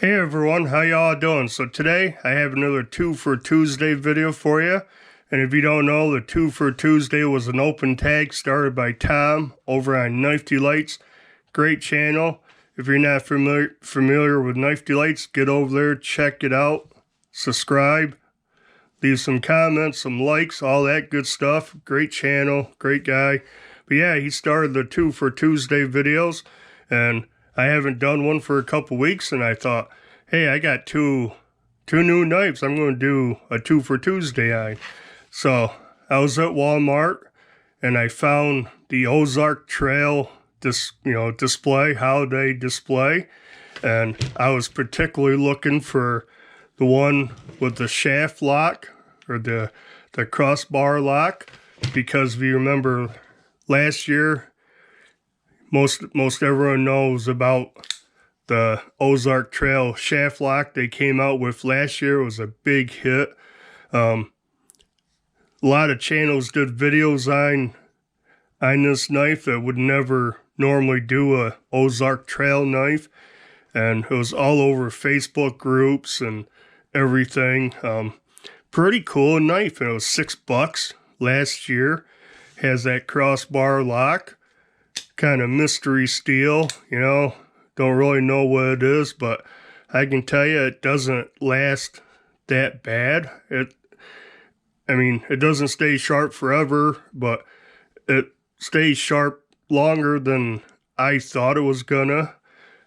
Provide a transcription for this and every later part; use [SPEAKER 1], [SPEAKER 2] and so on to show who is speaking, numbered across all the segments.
[SPEAKER 1] Hey everyone, how y'all doing? So today I have another 2 for Tuesday video for you. And if you don't know, the 2 for Tuesday was an open tag started by Tom over on Knife Delights. Great channel. If you're not familiar with Knife Delights, get over there, check it out, subscribe, leave some comments, some likes, all that good stuff. Great channel, great guy. But yeah, he started the 2 for Tuesday videos, and I haven't done one for a couple weeks, and I thought, hey, I got two new knives I'm going to do a 2 for Tuesday on. So I was at Walmart, and I found the Ozark Trail display, holiday display, and I was particularly looking for the one with the shaft lock, or the crossbar lock, because if you remember last year, most everyone knows about the Ozark Trail shaft lock they came out with last year. It was a big hit. A lot of channels did videos on this knife that would never normally do a Ozark Trail knife, and it was all over Facebook groups and everything. Pretty cool knife, and it was $6 last year. Has that crossbar lock, kind of mystery steel, don't really know what it is, but I can tell you it doesn't last that bad. It doesn't stay sharp forever, but it stays sharp longer than I thought it was gonna.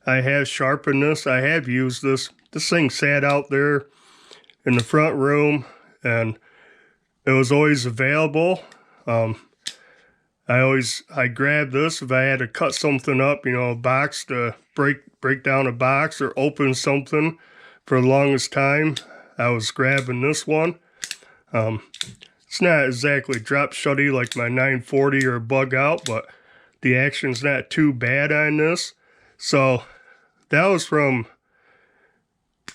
[SPEAKER 1] I have sharpened this, I have used this. This thing sat out there in the front room, and it was always available. I grabbed this if I had to cut something up, a box to break down a box or open something. For the longest time, I was grabbing this one. It's not exactly drop shutty like my 940 or bug out, but the action's not too bad on this. So that was from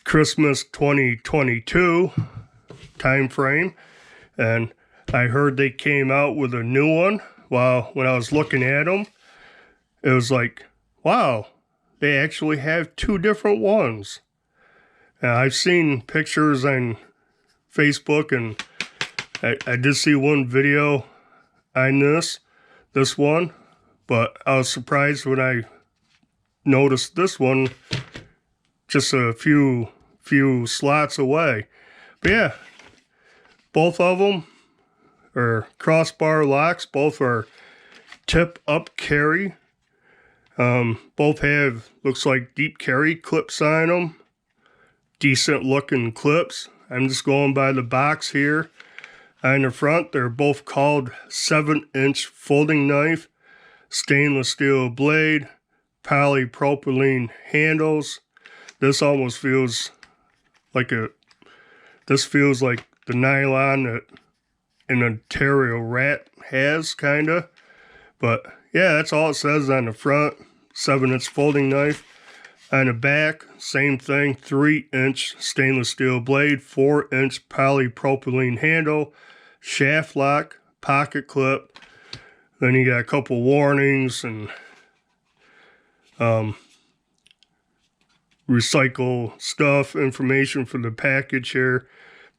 [SPEAKER 1] Christmas 2022 time frame, and I heard they came out with a new one. Well, when I was looking at them, it was like, wow, they actually have two different ones. I've seen pictures on Facebook, and I did see one video on this one, but I was surprised when I noticed this one just a few slots away. But yeah, both of them are crossbar locks. Both are tip up carry. Both have, looks like, deep carry clips on them. Decent looking clips. I'm just going by the box here. On the front, they're both called 7-inch folding knife. Stainless steel blade. Polypropylene handles. This almost feels like this feels like the nylon that an Ontario rat has, kinda. But yeah, that's all it says on the front. 7-inch folding knife. On the back, same thing. 3-inch stainless steel blade. 4-inch polypropylene handle. Shaft lock. Pocket clip. Then you got a couple warnings and recycle stuff, information for the package here.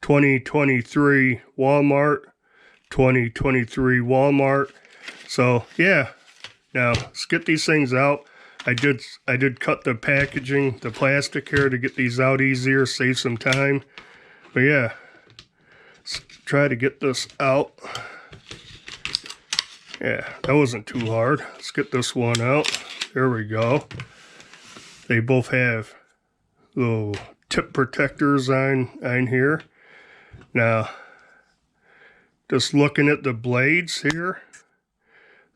[SPEAKER 1] 2023 Walmart. 2023 Walmart. So yeah, now let's get these things out. I did cut the packaging, the plastic here, to get these out easier, save some time. But yeah, let's try to get this out. Yeah, that wasn't too hard. Let's get this one out. There we go. They both have little tip protectors on here. Now, just looking at the blades here,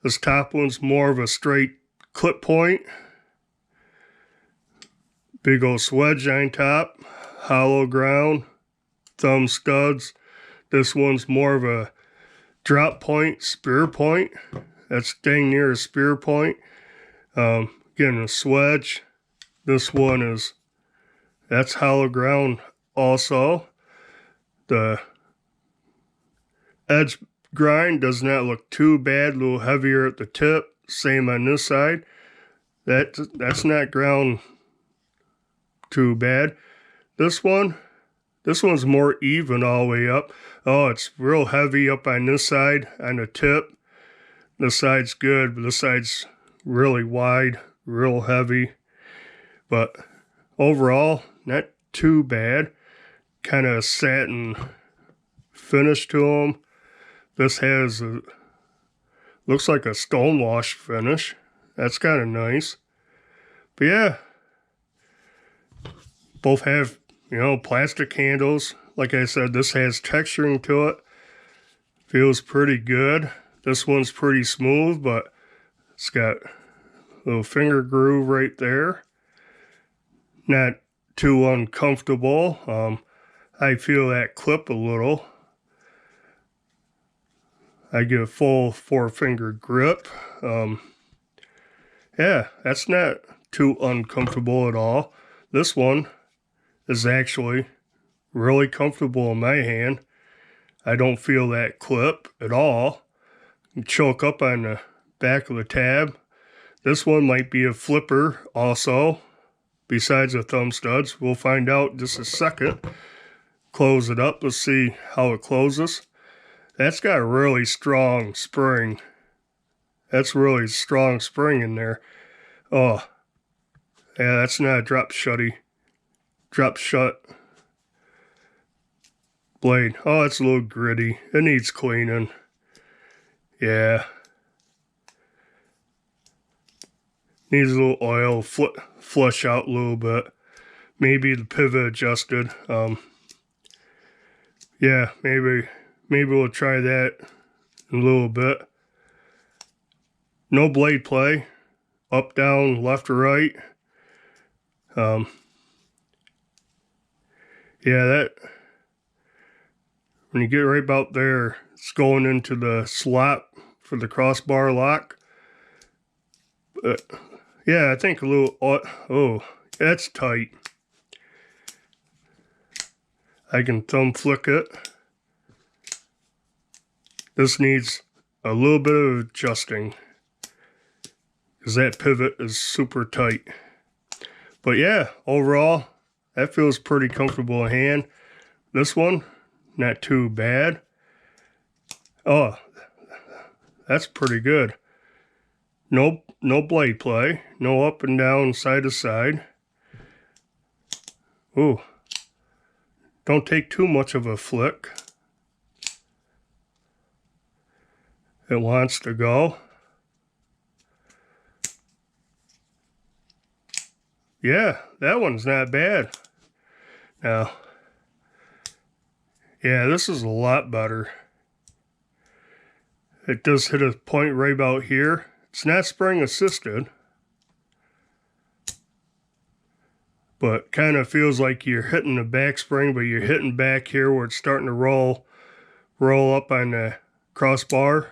[SPEAKER 1] this top one's more of a straight clip point. Big old swedge on top, hollow ground, thumb studs. This one's more of a drop point, spear point. That's dang near a spear point. Again, a swedge. This one that's hollow ground also. The edge grind does not look too bad, a little heavier at the tip. Same on this side. That's not ground too bad. This one's more even all the way up. Oh, it's real heavy up on this side, on the tip. This side's good, but this side's really wide, real heavy. But overall, not too bad. Kind of satin finish to them. This has looks like a stonewash finish. That's kind of nice. But yeah, both have, plastic handles. Like I said, this has texturing to it. Feels pretty good. This one's pretty smooth, but it's got a little finger groove right there. Not too uncomfortable. I feel that clip a little. I get a full 4-finger grip. Yeah, that's not too uncomfortable at all. This one is actually really comfortable in my hand. I don't feel that clip at all. You choke up on the back of the tab. This one might be a flipper also, besides the thumb studs. We'll find out in just a second. Close it up. Let's see how it closes. That's got a really strong spring. That's really strong spring in there. Oh, yeah, that's not a drop shut blade. Oh, it's a little gritty. It needs cleaning. Yeah. Needs a little oil, flush out a little bit. Maybe the pivot adjusted. Yeah, maybe we'll try that in a little bit. No blade play. Up, down, left or right. Yeah, that, when you get right about there, it's going into the slot for the crossbar lock. But yeah, I think a little, oh, that's tight. I can thumb flick it. This needs a little bit of adjusting, because that pivot is super tight. But yeah, overall, that feels pretty comfortable in hand. This one, not too bad. Oh, that's pretty good. No blade play. No up and down, side to side. Ooh. Don't take too much of a flick. It wants to go. Yeah, that one's not bad. Now, yeah, this is a lot better. It does hit a point right about here. It's not spring assisted, but kind of feels like you're hitting the back spring, but you're hitting back here where it's starting to roll up on the crossbar.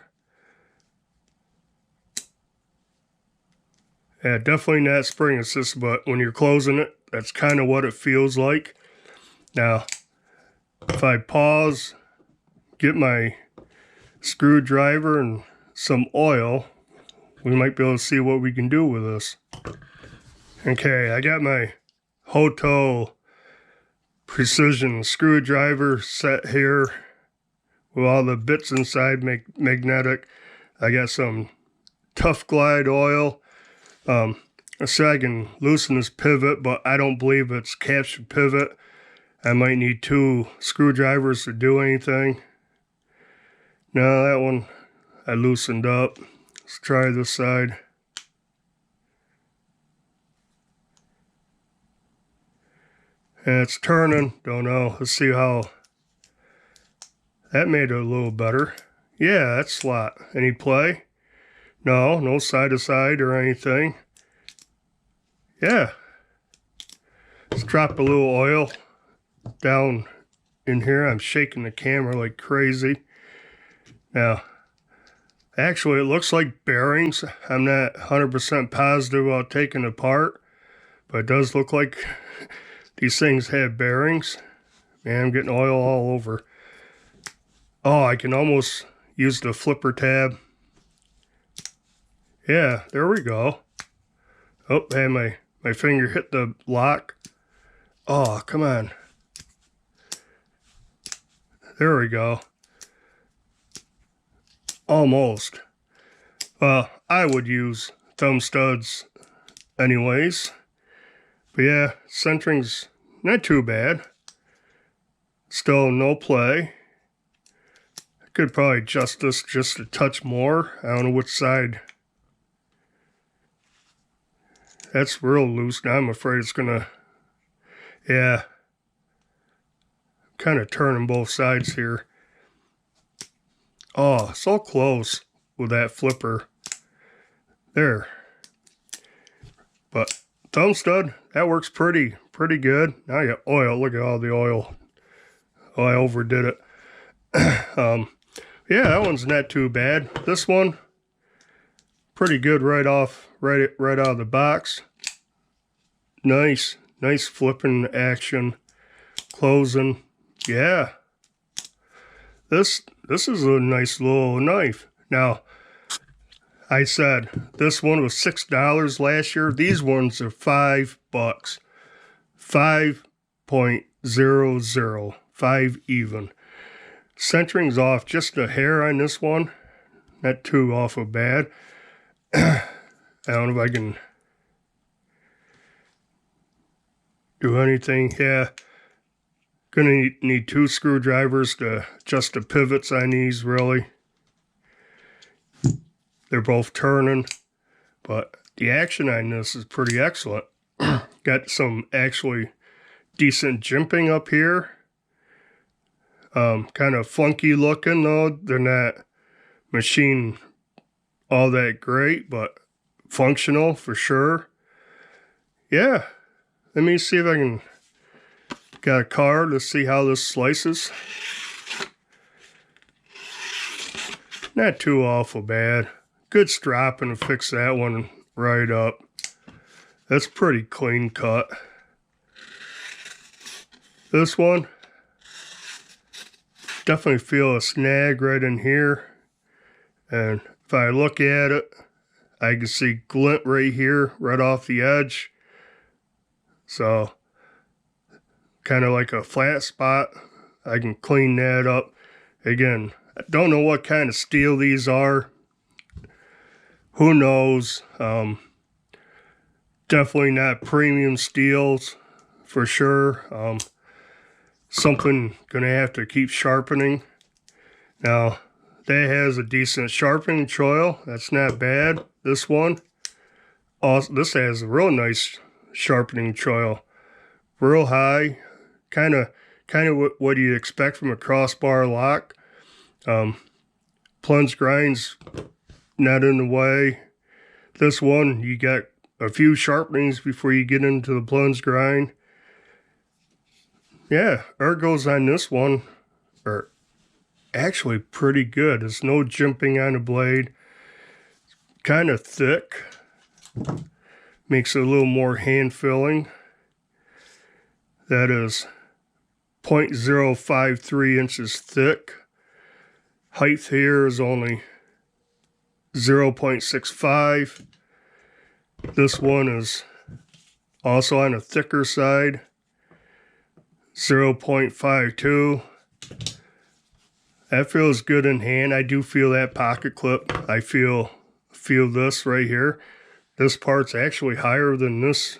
[SPEAKER 1] Yeah, definitely not spring assisted, but when you're closing it, that's kind of what it feels like. Now, if I pause, get my screwdriver and some oil, we might be able to see what we can do with this. Okay, I got my Hoto precision screwdriver set here with all the bits inside magnetic. I got some Tough Glide oil. So I can loosen this pivot, but I don't believe it's captured pivot. I might need 2 screwdrivers to do anything. Now that one I loosened up. Let's try this side. And it's turning. Don't know. Let's see how that made it a little better. Yeah, that's slot. Any play? No side to side or anything. Yeah. Let's drop a little oil down in here. I'm shaking the camera like crazy. Now, actually it looks like bearings. I'm not 100% positive about taking it apart, but it does look like these things have bearings. Man, I'm getting oil all over. Oh, I can almost use the flipper tab. Yeah, there we go. Oh, and my finger hit the lock. Oh, come on. There we go. Almost. Well, I would use thumb studs anyways. But yeah, centering's not too bad. Still no play. I could probably adjust this just a touch more. I don't know which side. That's real loose now. I'm afraid it's gonna, yeah. Kind of turning both sides here. Oh, so close with that flipper. There. But thumb stud, that works pretty good. Now you got oil. Look at all the oil. Oh, I overdid it. Yeah, that one's not too bad. This one, pretty good right out of the box. Nice flipping action, closing. Yeah, this is a nice little knife. Now, I said this one was $6 last year. These ones are $5. 5.00, 5 even. Centering's off just a hair on this one. Not too awful bad. I don't know if I can do anything. Yeah. Gonna need 2 screwdrivers to adjust the pivots on these, really. They're both turning, but the action on this is pretty excellent. Got some actually decent jimping up here. Kind of funky looking though. They're not machined all that great, but functional for sure. Yeah, let me see if I can got a card to see how this slices. Not too awful bad. Good stropping to fix that one right up. That's pretty clean cut. This one, definitely feel a snag right in here. And if I look at it, I can see glint right here, right off the edge. So, kind of like a flat spot. I can clean that up. Again, I don't know what kind of steel these are. Who knows? Definitely not premium steels for sure. Something gonna have to keep sharpening. Now, that has a decent sharpening choil. That's not bad. This one, also, this has a real nice sharpening choil. Real high, kind of what you'd expect from a crossbar lock. Plunge grind's not in the way. This one, you got a few sharpenings before you get into the plunge grind. Yeah, ergos on this one are actually pretty good. There's no jimping on the blade. Kind of thick. Makes it a little more hand filling. That is 0.053 inches thick. Height here is only 0.65. This one is also on the thicker side, 0.52. That feels good in hand. I do feel that pocket clip. I feel this right here. This part's actually higher than this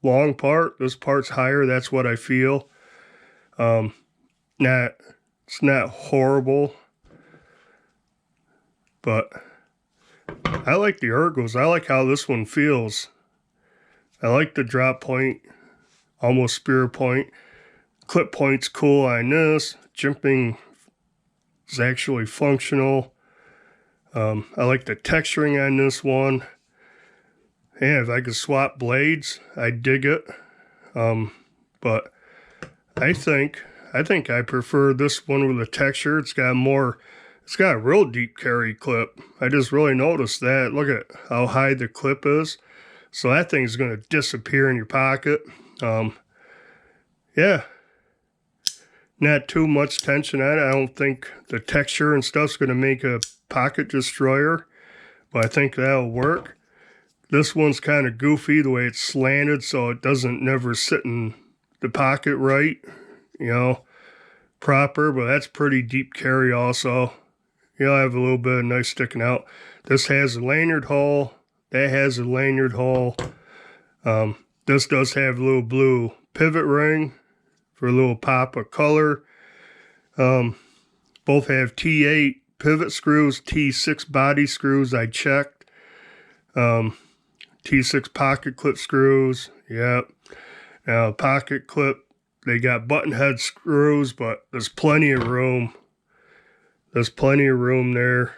[SPEAKER 1] long part. This part's higher. That's what I feel. It's not horrible, but I like the ergos. I like how this one feels. I like the drop point, almost spear point. Clip point's cool on this. Jimping is actually functional. I like the texturing on this one. And if I could swap blades, I'd dig it. But I think I prefer this one with the texture. It's got a real deep carry clip. I just really noticed that. Look at how high the clip is. So that thing's going to disappear in your pocket. Yeah. Not too much tension on it. I don't think the texture and stuff's going to make a pocket destroyer. But I think that'll work. This one's kind of goofy the way it's slanted, so it doesn't never sit in the pocket right, you know, proper, but that's pretty deep carry also. You know, I have a little bit of knife sticking out. This has a lanyard hole. That has a lanyard hole. This does have a little blue pivot ring for a little pop of color. Both have T8 pivot screws, T6 body screws, I checked. T6 pocket clip screws, yep. Now, pocket clip, they got button head screws, but there's plenty of room. There's plenty of room there.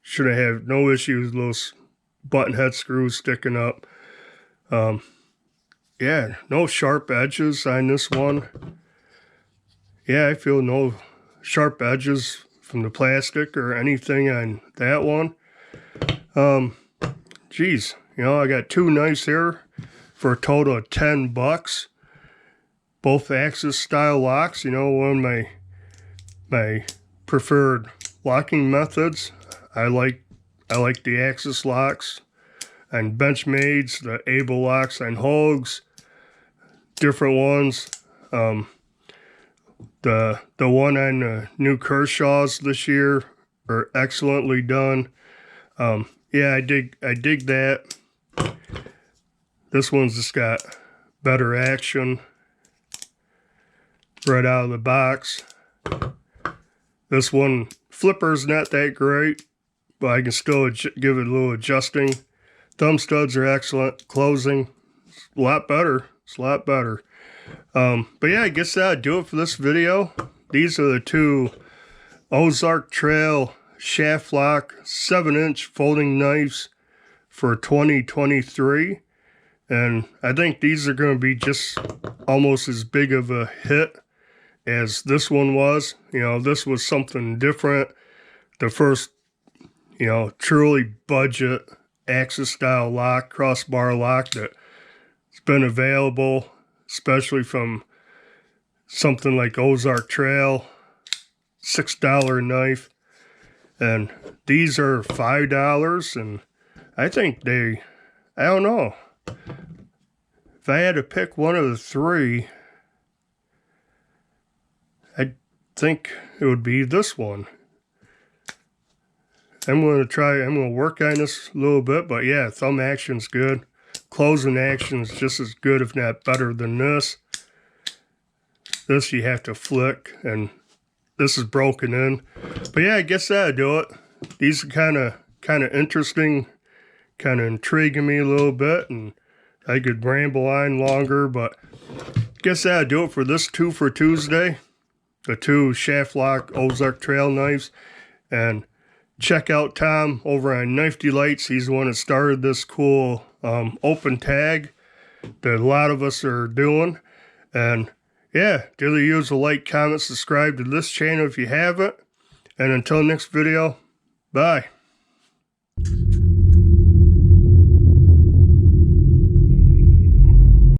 [SPEAKER 1] Should have no issues with those button head screws sticking up. Yeah, no sharp edges on this one. Yeah, I feel no sharp edges from the plastic or anything on that one. Geez, you know, I got two knives here for a total of $10. Both Axis style locks, you know, one of my preferred locking methods. I like the Axis locks and Benchmades, the Able locks and Hogs, different ones. The one on the new Kershaws this year are excellently done. Yeah, I dig that. This one's just got better action right out of the box. This one, flipper's not that great, but I can still give it a little adjusting. Thumb studs are excellent. Closing, it's a lot better. It's a lot better. But yeah, I guess that'll do it for this video. These are the two Ozark Trail shaft lock 7-inch folding knives for 2023. And I think these are going to be just almost as big of a hit as this one was. You know, this was something different. The first, you know, truly budget Axis style lock, crossbar lock that's been available, especially from something like Ozark Trail, $6 knife. And these are $5, and I think I don't know. If I had to pick one of the three, I think it would be this one. I'm going to work on this a little bit, but yeah, thumb action's good. Closing action's just as good, if not better than this. This you have to flick, and this is broken in. But yeah, I guess that'll do it. These are kind of interesting, kind of intriguing me a little bit, and I could ramble on longer, but I guess that'll do it for this 2 for Tuesday. The two shaft lock Ozark Trail knives. And check out Tom over on Knife Delights. He's the one that started this cool open tag that a lot of us are doing. And yeah, do use a like, comment, subscribe to this channel if you haven't. And until next video, bye.